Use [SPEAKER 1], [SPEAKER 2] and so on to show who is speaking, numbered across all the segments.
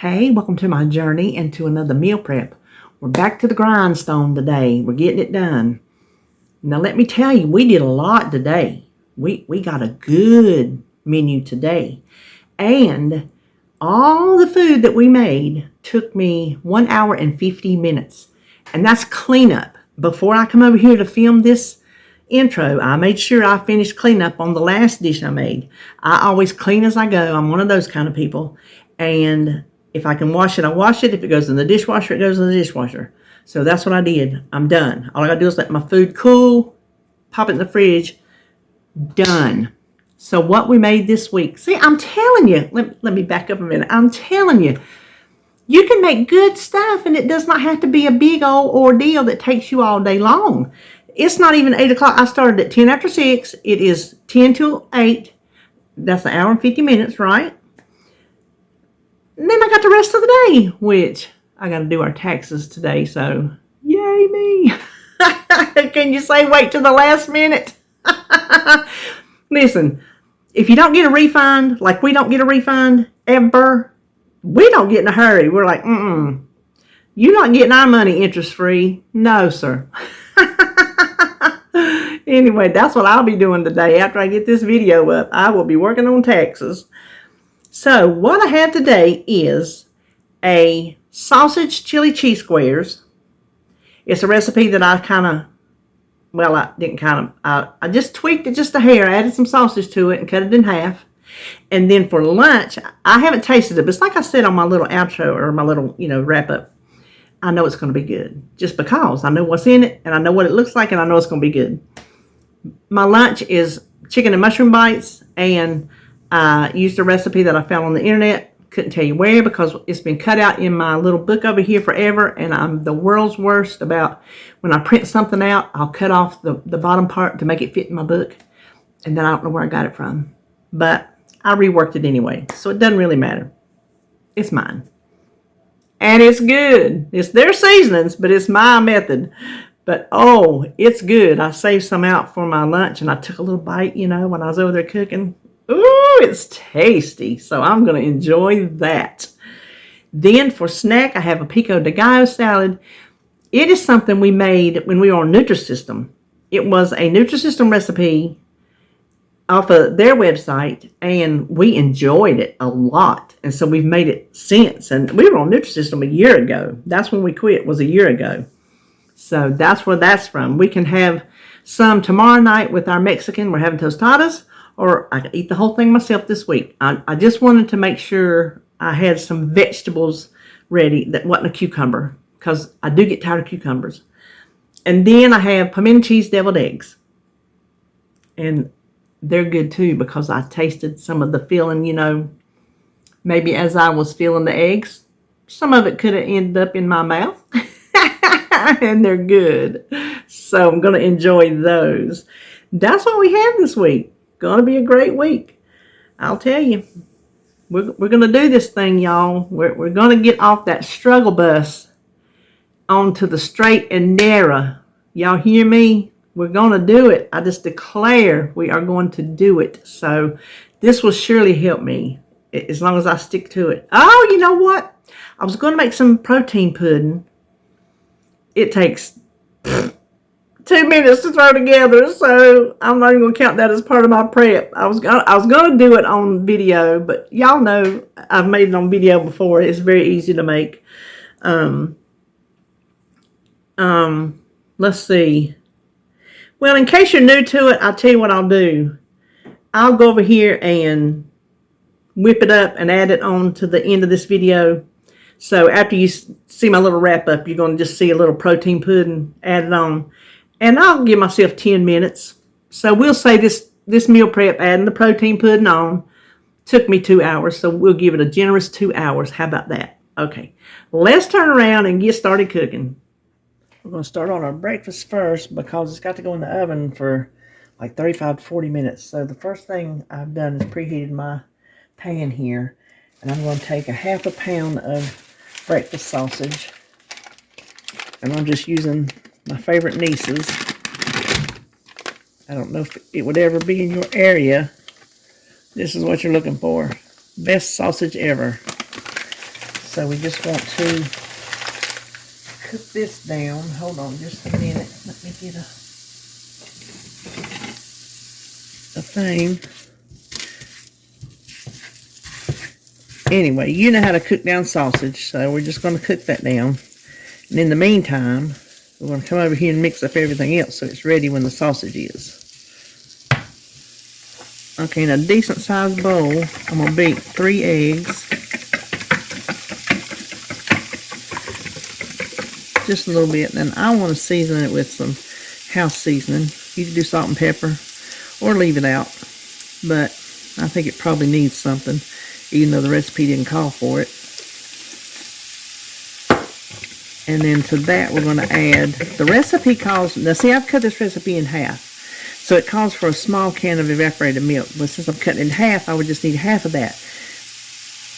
[SPEAKER 1] Hey, welcome to my journey into another meal prep. We're back to the grindstone today. We're getting it done. Now let me tell you, we did a lot today. We got a good menu today. And all the food that we made took me 1 hour and 50 minutes. And that's cleanup. Before I come over here to film this intro, I made sure I finished cleanup on the last dish I made. I always clean as I go. I'm one of those kind of people. And if I can wash it, I wash it. If it goes in the dishwasher, it goes in the dishwasher. So that's what I did. I'm done. All I gotta do is let my food cool, pop it in the fridge, done. So what we made this week. See, I'm telling you, let me back up a minute. I'm telling you, you can make good stuff and it does not have to be a big old ordeal that takes you all day long. It's not even 8 o'clock. I started at 10 after 6. It is 10 till 8. That's an hour and 50 minutes, right? And then I got the rest of the day, which I got to do our taxes today, so yay me. Can you say wait till the last minute? Listen, if you don't get a refund, like we don't get a refund ever, we don't get in a hurry. We're like, you're not getting our money interest-free. No, sir. Anyway, that's what I'll be doing today. After I get this video up, I will be working on taxes. So what I have today is a sausage chili cheese squares. It's a recipe that I I just tweaked it just a hair, added some sausage to it and cut it in half. And then for lunch, I haven't tasted it, but it's like I said on my little outro or my little, wrap up. I know it's going to be good just because I know what's in it and I know what it looks like and I know it's going to be good. My lunch is chicken and mushroom bites, and I used a recipe that I found on the internet. Couldn't tell you where because it's been cut out in my little book over here forever, and I'm the world's worst about when I print something out, I'll cut off the bottom part to make it fit in my book, and then I don't know where I got it from. But I reworked it anyway, so it doesn't really matter. It's mine. And it's good. It's their seasonings, but it's my method. But, it's good. I saved some out for my lunch, and I took a little bite, when I was over there cooking. Ooh, it's tasty. So I'm going to enjoy that. Then for snack, I have a Pico de Gallo salad. It is something we made when we were on Nutrisystem. It was a Nutrisystem recipe off of their website, and we enjoyed it a lot. And so we've made it since. And we were on Nutrisystem a year ago. That's when we quit, was a year ago. So that's where that's from. We can have some tomorrow night with our Mexican. We're having tostadas, or I can eat the whole thing myself this week. I just wanted to make sure I had some vegetables ready that wasn't a cucumber, because I do get tired of cucumbers. And then I have pimento cheese deviled eggs. And they're good too because I tasted some of the filling, maybe as I was filling the eggs. Some of it could have ended up in my mouth. And they're good. So I'm going to enjoy those. That's what we have this week. Going to be a great week. I'll tell you. We're going to do this thing, y'all. We're going to get off that struggle bus onto the straight and narrow. Y'all hear me? We're going to do it. I just declare we are going to do it. So this will surely help me as long as I stick to it. Oh, you know what? I was going to make some protein pudding. It takes 2 minutes to throw together, so I'm not even going to count that as part of my prep. I was going to do it on video, but y'all know I've made it on video before. It's very easy to make. Let's see. Well, in case you're new to it, I'll tell you what I'll do. I'll go over here and whip it up and add it on to the end of this video. So after you see my little wrap up, you're going to just see a little protein pudding added on. And I'll give myself 10 minutes. So we'll say this meal prep, adding the protein pudding on, took me 2 hours. So we'll give it a generous 2 hours. How about that? Okay. Let's turn around and get started cooking. We're going to start on our breakfast first because it's got to go in the oven for like 35 to 40 minutes. So the first thing I've done is preheated my pan here. And I'm going to take a ½ pound of breakfast sausage. And I'm just using my favorite nieces. I don't know if it would ever be in your area. This is what you're looking for. Best sausage ever. So we just want to cook this down. Hold on just a minute. Let me get a thing. Anyway, you know how to cook down sausage, so we're just going to cook that down. And in the meantime, we're going to come over here and mix up everything else so it's ready when the sausage is. Okay, in a decent sized bowl, I'm going to beat 3 eggs. Just a little bit. And then I want to season it with some house seasoning. You can do salt and pepper or leave it out. But I think it probably needs something, even though the recipe didn't call for it. And then to that, we're going to add, the recipe calls, now see, I've cut this recipe in half. So it calls for a small can of evaporated milk. But since I'm cutting it in half, I would just need half of that.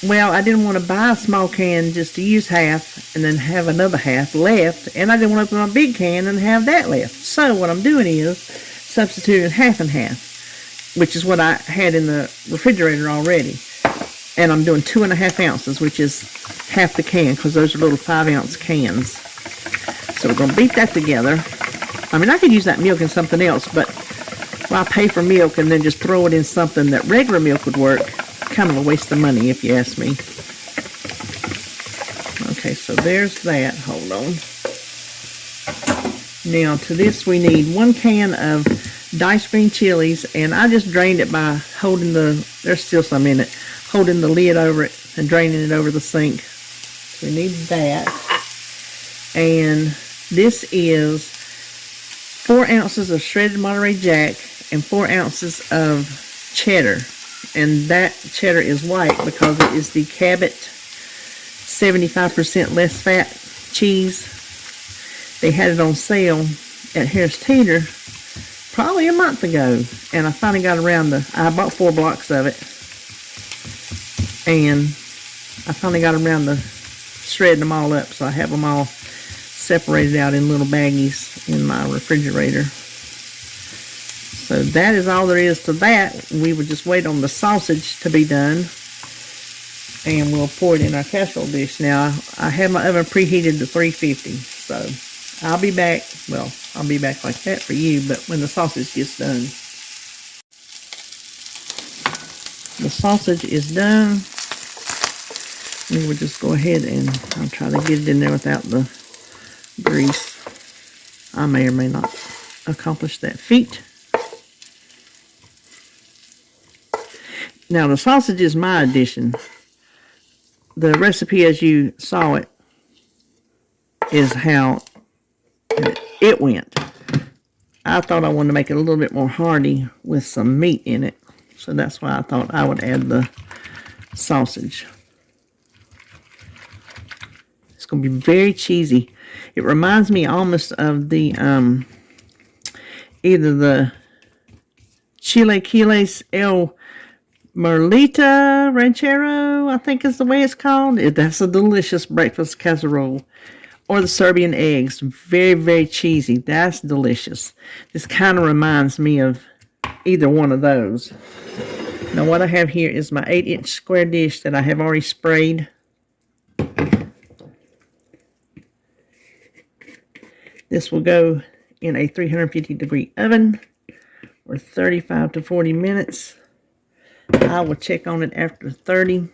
[SPEAKER 1] Well, I didn't want to buy a small can just to use half and then have another half left. And I didn't want to open a big can and have that left. So what I'm doing is substituting half and half, which is what I had in the refrigerator already. And I'm doing 2.5 ounces, which is half the can, because those are little 5-ounce cans. So we're going to beat that together. I mean, I could use that milk in something else, but why pay for milk and then just throw it in something that regular milk would work? Kind of a waste of money, if you ask me. Okay, so there's that. Hold on. Now, to this we need 1 can of diced green chilies, and I just drained it by holding there's still some in it, holding the lid over it and draining it over the sink. So we need that. And this is 4 ounces of shredded Monterey Jack and 4 ounces of cheddar. And that cheddar is white because it is the Cabot 75% less fat cheese. They had it on sale at Harris Teeter probably a month ago. And I finally got around I bought 4 blocks of it. And I finally got around to shredding them all up. So I have them all separated out in little baggies in my refrigerator. So that is all there is to that. We would just wait on the sausage to be done. And we'll pour it in our casserole dish. Now, I have my oven preheated to 350. So I'll be back. Well, I'll be back like that for you, but when the sausage gets done. The sausage is done. We will just go ahead and I'll try to get it in there without the grease. I may or may not accomplish that feat. Now the sausage is my addition. The recipe as you saw it is how it went. I thought I wanted to make it a little bit more hearty with some meat in it. So that's why I thought I would add the sausage. It's going to be very cheesy. It reminds me almost of the either the Chilaquiles El Merlita Ranchero, I think is the way it's called. That's a delicious breakfast casserole. Or the Serbian eggs. Very, very cheesy. That's delicious. This kind of reminds me of either one of those. Now what I have here is my 8-inch square dish that I have already sprayed. This will go in a 350 degree oven for 35 to 40 minutes. I will check on it after 30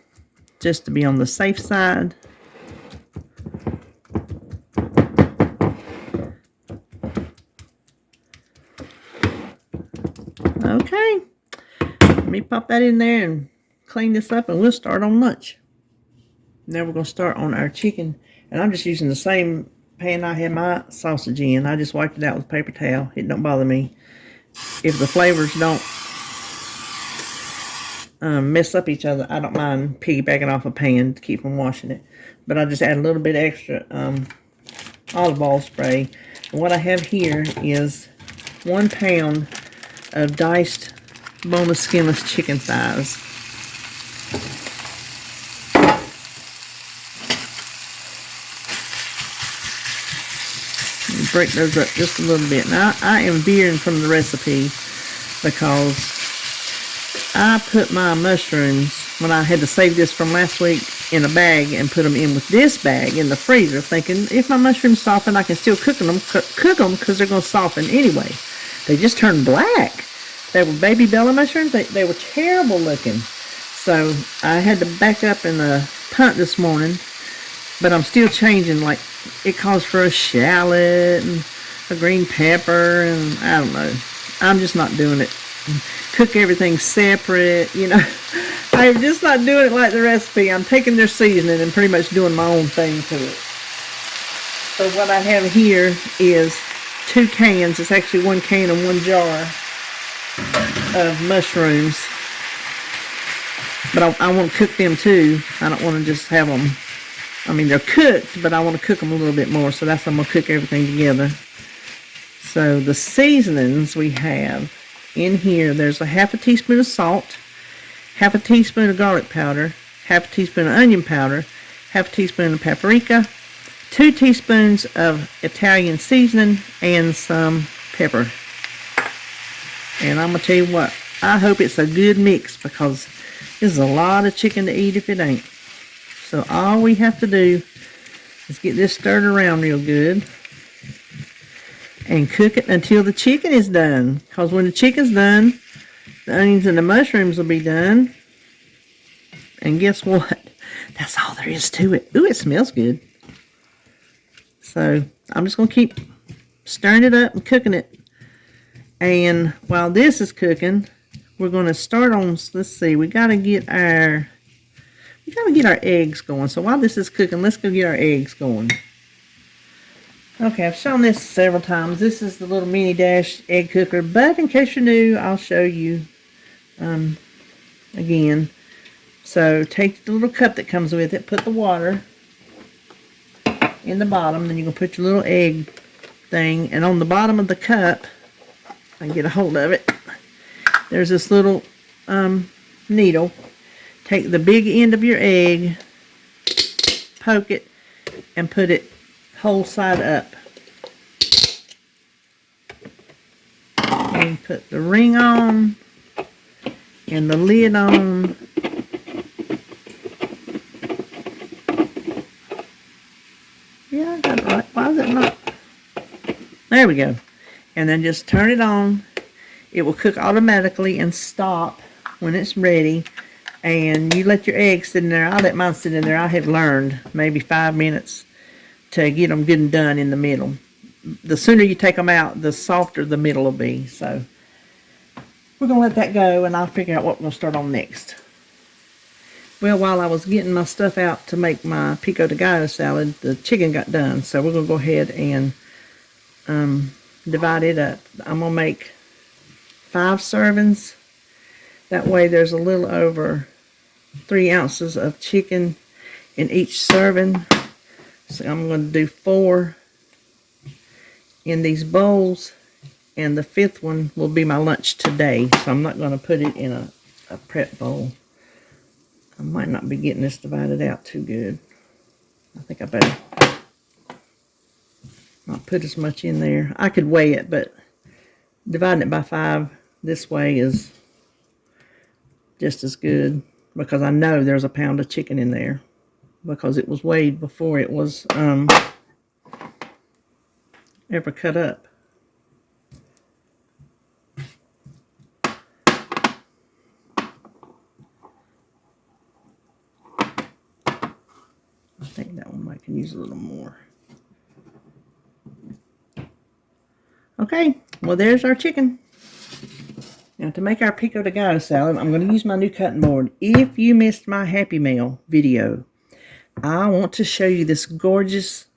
[SPEAKER 1] just to be on the safe side. Okay, let me pop that in there and clean this up and we'll start on lunch. Now we're going to start on our chicken, and I'm just using the same pan I had my sausage in. I just wiped it out with a paper towel. It don't bother me. If the flavors don't mess up each other, I don't mind piggybacking off a pan to keep from washing it. But I just add a little bit extra olive oil spray. And what I have here is 1 pound of diced boneless skinless chicken thighs. Break those up just a little bit. Now I am veering from the recipe because I put my mushrooms, when I had to save this from last week, in a bag and put them in with this bag in the freezer, thinking if my mushrooms soften, I can still cook them because they're going to soften anyway. They just turned black. They were baby Bella mushrooms. They were terrible looking. So I had to back up and punt this morning, but I'm still changing. Like, it calls for a shallot and a green pepper, and I don't know. I'm just not doing it. Cook everything separate, you know. I'm just not doing it like the recipe. I'm taking their seasoning and pretty much doing my own thing to it. So what I have here is 2 cans. It's actually 1 can and 1 jar of mushrooms. But I want to cook them too. I don't want to just have them. I mean, they're cooked, but I want to cook them a little bit more. So that's why I'm going to cook everything together. So the seasonings we have in here, there's a half a teaspoon of salt, half a teaspoon of garlic powder, half a teaspoon of onion powder, half a teaspoon of paprika, 2 teaspoons of Italian seasoning, and some pepper. And I'm going to tell you what, I hope it's a good mix because this is a lot of chicken to eat if it ain't. So all we have to do is get this stirred around real good and cook it until the chicken is done. Because when the chicken's done, the onions and the mushrooms will be done. And guess what? That's all there is to it. Ooh, it smells good. So I'm just going to keep stirring it up and cooking it. And while this is cooking, we're going to start on, let's see, we got to get our eggs going. So while this is cooking, let's go get our eggs going. Okay, I've shown this several times. This is the little mini dash egg cooker, but in case you're new, I'll show you again. So take the little cup that comes with it, put the water in the bottom, then you're going to put your little egg thing, and on the bottom of the cup, if I can get a hold of it, there's this little needle. Take the big end of your egg, poke it, and put it whole side up. And put the ring on and the lid on. Yeah, I got it right. Why is it not? There we go. And then just turn it on. It will cook automatically and stop when it's ready. And you let your eggs sit in there. I let mine sit in there. I have learned maybe 5 minutes to get them good and done in the middle. The sooner you take them out, the softer the middle will be. So we're going to let that go, and I'll figure out what we're going to start on next. Well, while I was getting my stuff out to make my Pico de Gallo salad, the chicken got done. So we're going to go ahead and divide it up. I'm going to make 5 servings. That way there's a little over 3 ounces of chicken in each serving. So I'm going to do 4 in these bowls, and the 5th one will be my lunch today. So I'm not going to put it in a prep bowl. I might not be getting this divided out too good. I think I better not put as much in there. I could weigh it, but dividing it by 5 this way is just as good, because I know there's a pound of chicken in there because it was weighed before it was ever cut up. I think that one might can use a little more. Okay, well, there's our chicken. Now, to make our Pico de Gallo salad, I'm going to use my new cutting board. If you missed my Happy Mail video, I want to show you this gorgeous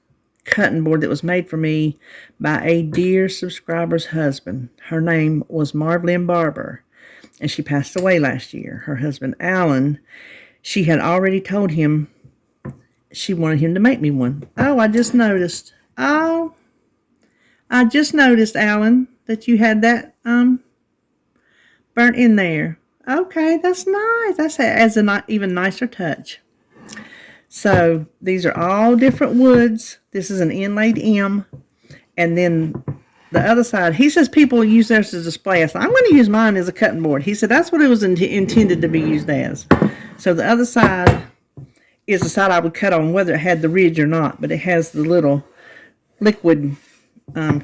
[SPEAKER 1] cutting board that was made for me by a dear subscriber's husband. Her name was Marvelyn Barber, and she passed away last year. Her husband, Alan, she had already told him she wanted him to make me one. Oh, I just noticed. Oh, I just noticed, Alan, that you had that burnt in there. Okay, that's nice. That's as an even nicer touch. So these are all different woods. This is an inlaid M. And then the other side, he says people use theirs as a display. I said, I'm going to use mine as a cutting board. He said that's what it was intended to be used as. So the other side is the side I would cut on, whether it had the ridge or not. But it has the little liquid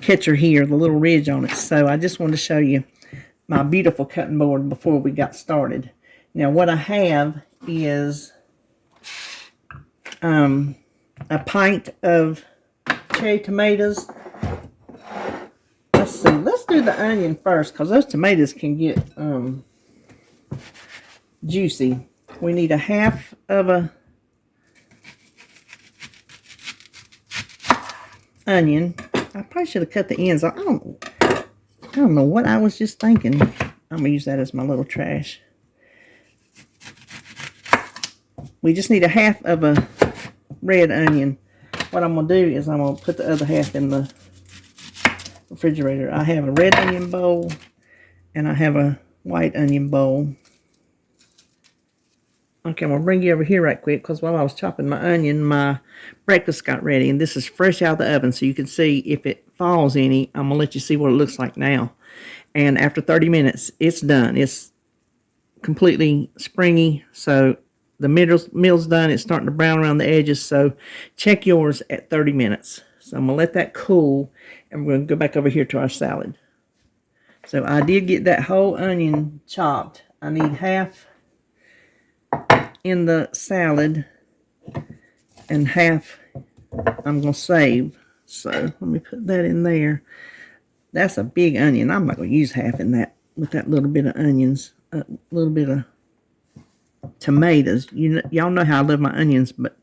[SPEAKER 1] catcher here, the little ridge on it. So I just wanted to show you my beautiful cutting board before we got started. Now what I have is a pint of cherry tomatoes. Let's see, let's do the onion first, because those tomatoes can get juicy. We need a half of a onion. I probably should have cut the ends off. I don't know what I was just thinking. I'm gonna use that as my little trash. We just need a half of a red onion. What I'm gonna do is I'm gonna put the other half in the refrigerator. I have a red onion bowl and I have a white onion bowl. Okay, I'm gonna bring you over here right quick, because while I was chopping my onion, my breakfast got ready, and this is fresh out of the oven, so you can see if it falls any. I'm gonna let you see what it looks like now. And after 30 minutes, it's done. It's completely springy, so the meal's done. It's starting to brown around the edges, so check yours at 30 minutes. So I'm gonna let that cool, and we're gonna go back over here to our salad. So I did get that whole onion chopped. I need half in the salad and half I'm going to save. So let me put that in there. That's a big onion. I'm not going to use half in that with that little bit of onions, a little bit of tomatoes. Y'all know how I love my onions, but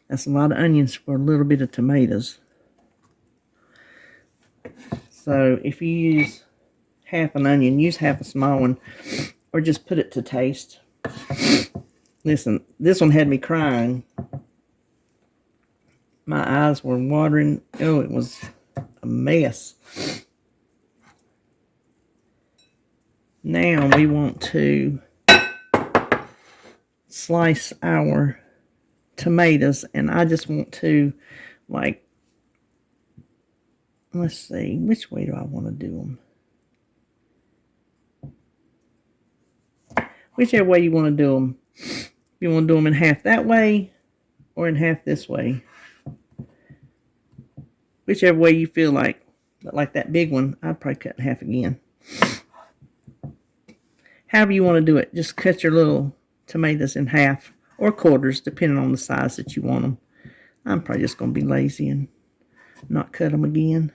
[SPEAKER 1] that's a lot of onions for a little bit of tomatoes. So if you use half an onion, use half a small one, or just put it to taste. Listen, this one had me crying. My eyes were watering. Oh, it was a mess. Now we want to slice our tomatoes, and I just want to, like, let's see, which way do I want to do them? Whichever way you want to do them. You want to do them in half that way or in half this way. Whichever way you feel like. But like that big one, I'd probably cut in half again. However you want to do it, just cut your little tomatoes in half or quarters, depending on the size that you want them. I'm probably just going to be lazy and not cut them again.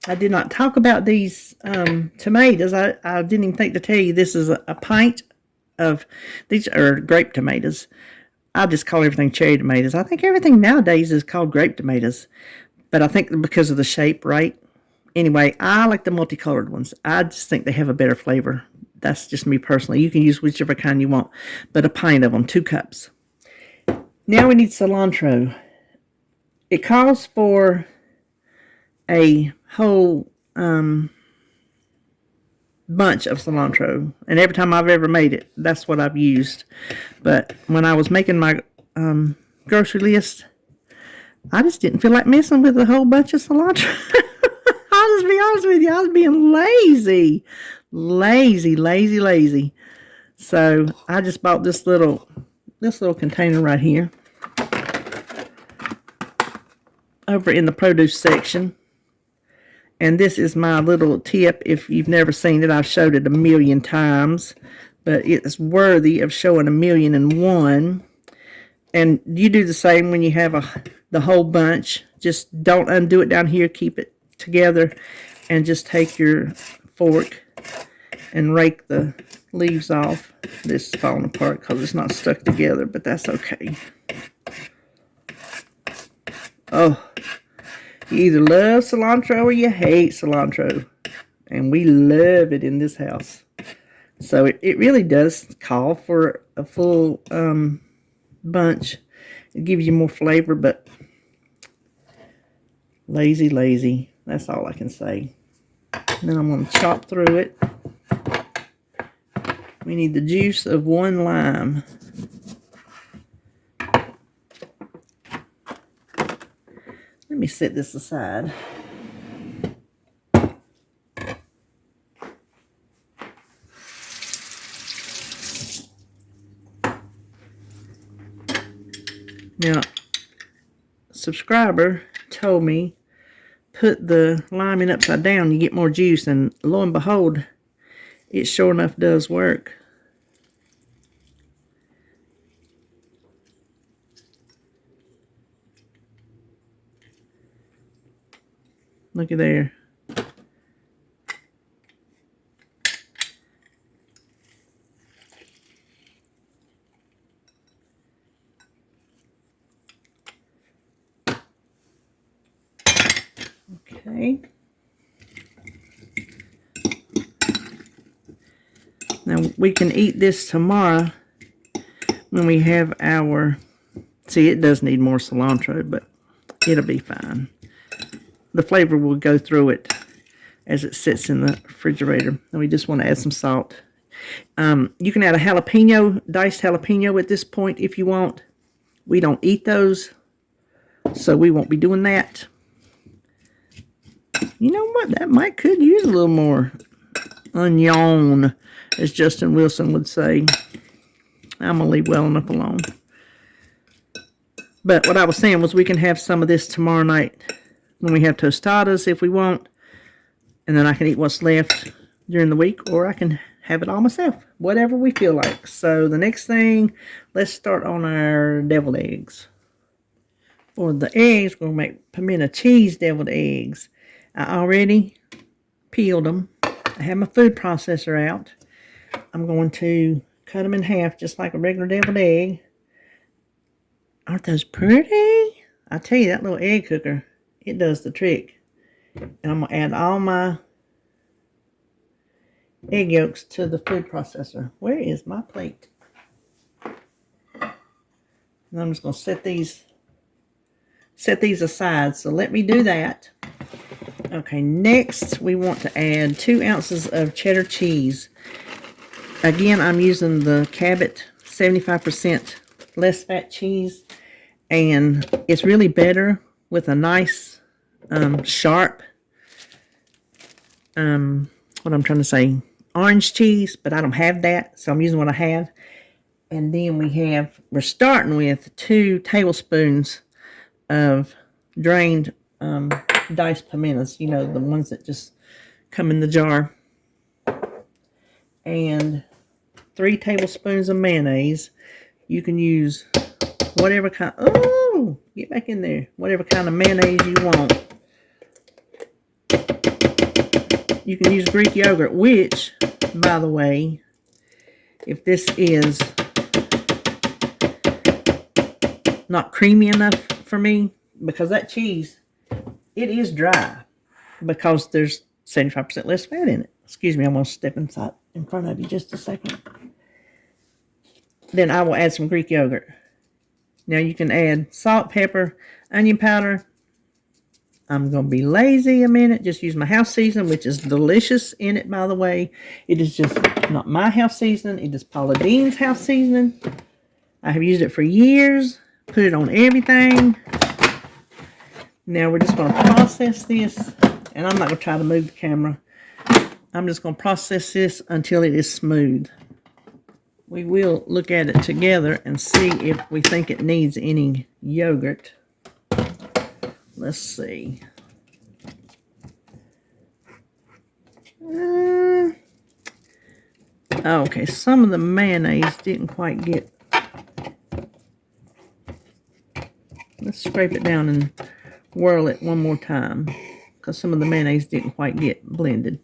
[SPEAKER 1] I did not talk about these tomatoes. I didn't even think to tell you this is a pint of, these are grape tomatoes. I just call everything cherry tomatoes. I think everything nowadays is called grape tomatoes, but I think because of the shape, right? Anyway, I like the multicolored ones. I just think they have a better flavor. That's just me personally. You can use whichever kind you want, but a pint of them, 2 cups. Now we need cilantro. It calls for a whole bunch of cilantro, and every time I've ever made it, that's what I've used. But when I was making my grocery list, I just didn't feel like messing with a whole bunch of cilantro. I'll just be honest with you, I was being lazy. So I just bought this little container right here over in the produce section. And this is my little tip. If you've never seen it, I've showed it a million times, but it's worthy of showing 1,000,001. And you do the same when you have the whole bunch. Just don't undo it down here. Keep it together, and just take your fork and rake the leaves off. This is falling apart because it's not stuck together, but that's okay. Oh. You either love cilantro or you hate cilantro. And we love it in this house. So it really does call for a full bunch. It gives you more flavor, but lazy. That's all I can say. And then I'm going to chop through it. We need the juice of 1 lime. Let me set this aside. Now, subscriber told me put the lime in upside down, you get more juice, and lo and behold, it sure enough does work. Look at there. Okay. Now we can eat this tomorrow when we have our, see, it does need more cilantro, but it'll be fine. The flavor will go through it as it sits in the refrigerator. And we just want to add some salt. You can add a jalapeno, diced jalapeno at this point if you want. We don't eat those, so we won't be doing that. You know what? That could use a little more onion, as Justin Wilson would say. I'm going to leave well enough alone. But what I was saying was we can have some of this tomorrow night when we have tostadas if we want. And then I can eat what's left during the week, or I can have it all myself. Whatever we feel like. So the next thing, let's start on our deviled eggs. For the eggs, we're going to make pimento cheese deviled eggs. I already peeled them. I have my food processor out. I'm going to cut them in half just like a regular deviled egg. Aren't those pretty? I tell you, that little egg cooker, it does the trick. And I'm going to add all my egg yolks to the food processor. Where is my plate? And I'm just going to set these aside. So let me do that. Okay, next we want to add 2 ounces of cheddar cheese. Again, I'm using the Cabot 75% less fat cheese, and it's really better with a nice sharp what I'm trying to say, orange cheese, but I don't have that, so I'm using what I have. And then we're starting with 2 tablespoons of drained diced pimentos, you know, the ones that just come in the jar, and 3 tablespoons of mayonnaise. You can use whatever kind, oh, get back in there, whatever kind of mayonnaise you want. You can use Greek yogurt, which, by the way, if this is not creamy enough for me, because that cheese, it is dry because there's 75% less fat in it. Excuse me, I'm going to step inside in front of you just a second. Then I will add some Greek yogurt. Now you can add salt, pepper, onion powder. I'm going to be lazy a minute. Just use my house seasoning, which is delicious in it, by the way. It is just not my house seasoning. It is Paula Deen's house seasoning. I have used it for years. Put it on everything. Now we're just going to process this. And I'm not going to try to move the camera. I'm just going to process this until it is smooth. We will look at it together and see if we think it needs any yogurt. Let's see. Okay, some of the mayonnaise didn't quite get. Let's scrape it down and whirl it one more time, because some of the mayonnaise didn't quite get blended.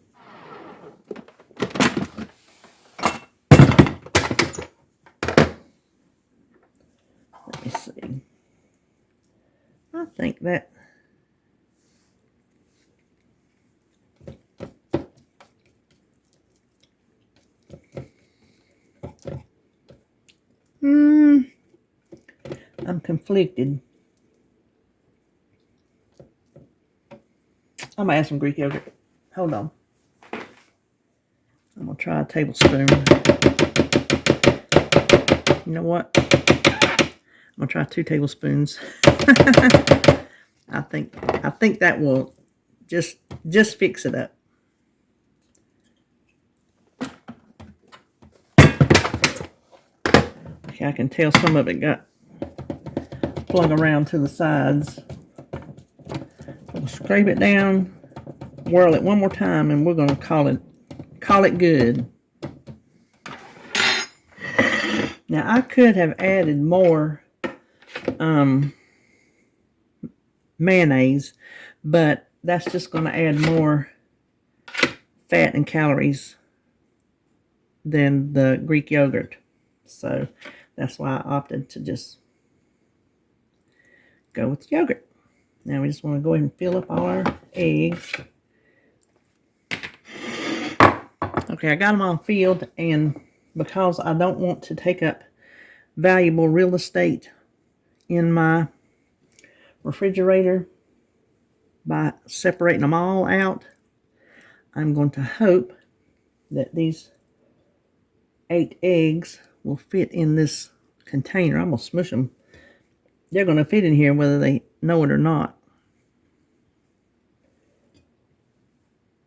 [SPEAKER 1] Let me see. I think that I'm conflicted. I'm going to add some Greek yogurt. Hold on. I'm going to try a tablespoon. You know what? I'm going to try 2 tablespoons. I think that will just fix it up. Okay, I can tell some of it got plug around to the sides. We'll scrape it down, whirl it one more time, and we're going to call it good. Now, I could have added more mayonnaise, but that's just going to add more fat and calories than the Greek yogurt. So that's why I opted to just go with the yogurt. Now we just want to go ahead and fill up all our eggs. Okay, I got them all filled, and because I don't want to take up valuable real estate in my refrigerator by separating them all out, I'm going to hope that these 8 eggs will fit in this container. I'm going to smush them. They're going to fit in here whether they know it or not.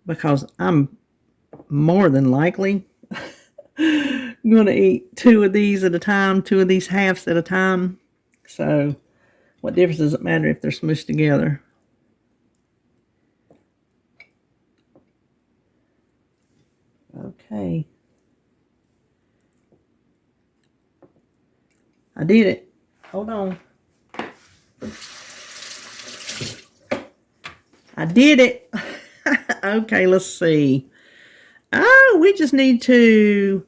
[SPEAKER 1] Because I'm more than likely going to eat 2 of these at a time, 2 of these halves at a time. So what difference does it matter if they're smushed together? Okay. I did it. Hold on. I did it. Okay, let's see. Oh, we just need to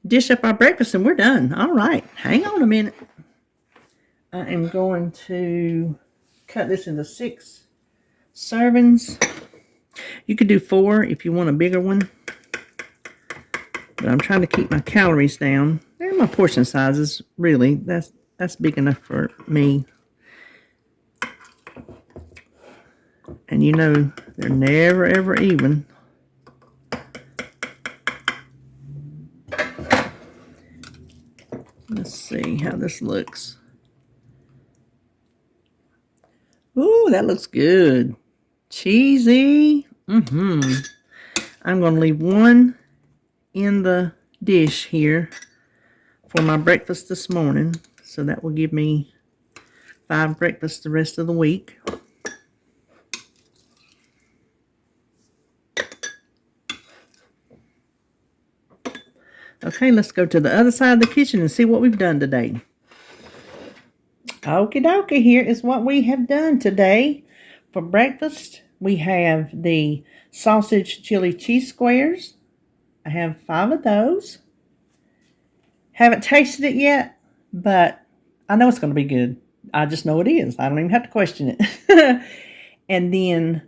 [SPEAKER 1] dish up our breakfast and we're done. All right. Hang on a minute. I am going to cut this into 6 servings. You could do 4 if you want a bigger one. But I'm trying to keep my calories down. And my portion sizes, really. That's big enough for me. And you know, they're never, ever even. Let's see how this looks. Ooh, that looks good. Cheesy. I'm going to leave 1 in the dish here for my breakfast this morning. So that will give me 5 breakfasts the rest of the week. Okay, let's go to the other side of the kitchen and see what we've done today. Okie dokie, here is what we have done today. For breakfast, we have the sausage chili cheese squares. I have 5 of those. Haven't tasted it yet, but I know it's going to be good. I just know it is. I don't even have to question it. And then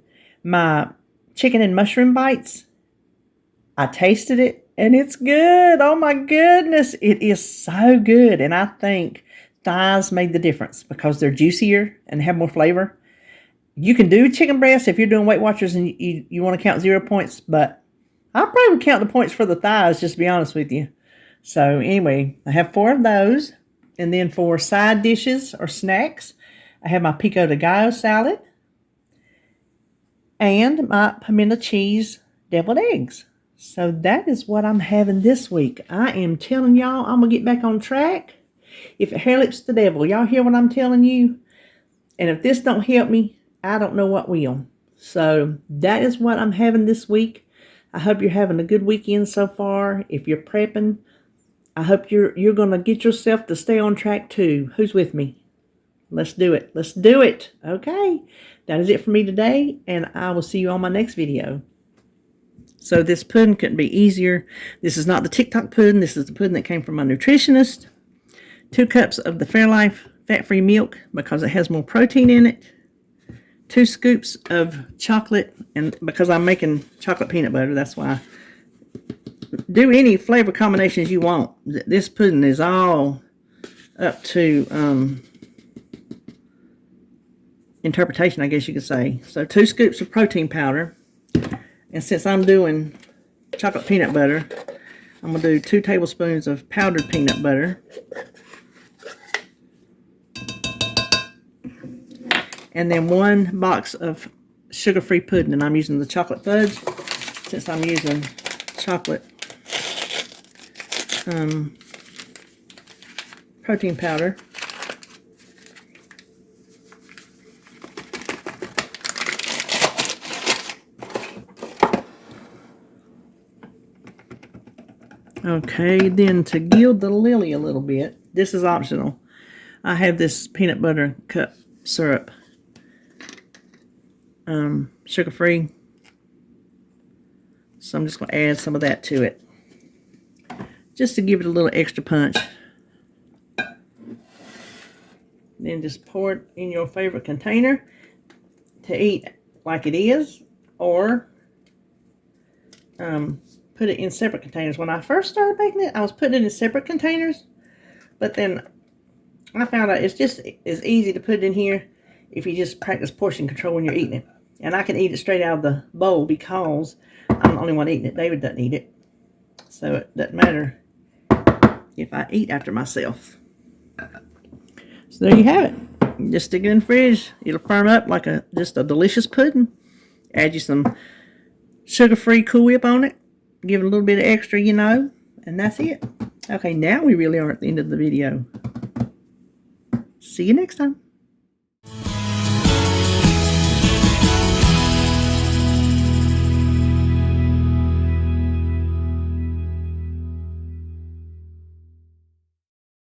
[SPEAKER 1] my chicken and mushroom bites. I tasted it, and it's good. Oh, my goodness. It is so good. And I think thighs made the difference because they're juicier and have more flavor. You can do chicken breast if you're doing Weight Watchers and you want to count 0 points, but I probably would count the points for the thighs, just to be honest with you. So anyway, I have 4 of those. And then for side dishes or snacks, I have my Pico de Gallo salad and my pimento cheese deviled eggs. So that is what I'm having this week. I am telling y'all I'm going to get back on track. If it hair-lips the devil, y'all hear what I'm telling you? And if this don't help me, I don't know what will. So that is what I'm having this week. I hope you're having a good weekend so far. If you're prepping, I hope you're going to get yourself to stay on track too. Who's with me? Let's do it. Let's do it. Okay. That is it for me today, and I will see you on my next video. So this pudding couldn't be easier. This is not the TikTok pudding. This is the pudding that came from my nutritionist. 2 cups of the Fairlife fat-free milk because it has more protein in it. 2 scoops of chocolate, and because I'm making chocolate peanut butter, that's why. Do any flavor combinations you want. This pudding is all up to interpretation, I guess you could say. So 2 scoops of protein powder. And since I'm doing chocolate peanut butter, I'm going to do 2 tablespoons of powdered peanut butter. And then 1 box of sugar-free pudding. And I'm using the chocolate fudge since I'm using chocolate protein powder. Okay, then to gild the lily a little bit, this is optional. I have this peanut butter cup syrup, sugar-free. So I'm just going to add some of that to it, just to give it a little extra punch. Then just pour it in your favorite container to eat like it is, or put it in separate containers. When I first started making it, I was putting it in separate containers, but then I found out it's just as easy to put it in here if you just practice portion control when you're eating it. And I can eat it straight out of the bowl because I'm the only one eating it. David doesn't eat it, so it doesn't matter if I eat after myself. So there you have it. Just stick it in the fridge. It'll firm up like just a delicious pudding. Add you some sugar-free Cool Whip on it. Give it a little bit of extra, you know. And that's it. Okay, now we really are at the end of the video. See you next time.